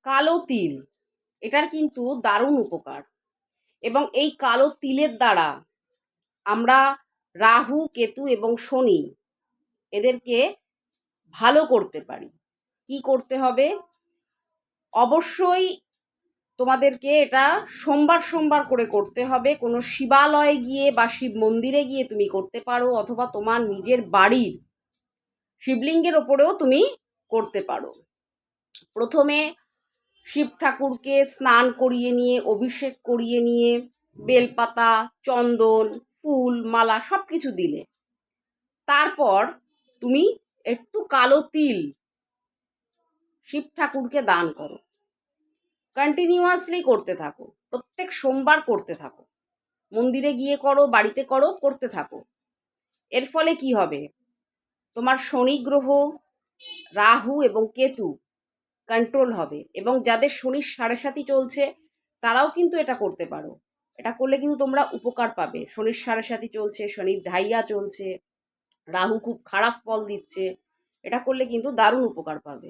কালো তিল, এটার কিন্তু দারুণ উপকার। এবং এই কালো তিলের দ্বারা আমরা রাহু, কেতু এবং শনি এদেরকে ভালো করতে পারি। কি করতে হবে? অবশ্যই তোমাদেরকে এটা সোমবার সোমবার করে করতে হবে। কোনো শিবালয়ে গিয়ে বা শিব মন্দিরে গিয়ে তুমি করতে পারো, অথবা তোমার নিজের বাড়ির শিবলিঙ্গের ওপরেও তুমি করতে পারো। প্রথমে শিব ঠাকুরকে স্নান করিয়ে নিয়ে, অভিষেক করিয়ে নিয়ে, বেলপাতা, চন্দন, ফুল, মালা সব কিছু দিলে, তারপর তুমি একটু কালো তিল শিব ঠাকুরকে দান করো। কন্টিনিউয়াসলি করতে থাকো, প্রত্যেক সোমবার করতে থাকো। মন্দিরে গিয়ে করো, বাড়িতে করো, করতে থাকো। এর ফলে কি হবে? তোমার শনি গ্রহ, রাহু এবং কেতু কন্ট্রোল হবে। এবং যাদের শনির সাড়ে সাতি চলছে তারাও কিন্তু এটা করতে পারো। এটা করলে কিন্তু তোমরা উপকার পাবে। শনির সাড়ে সাতি চলছে, শনির ঢাইয়া চলছে, রাহু খুব খারাপ ফল দিচ্ছে, এটা করলে কিন্তু দারুণ উপকার পাবে।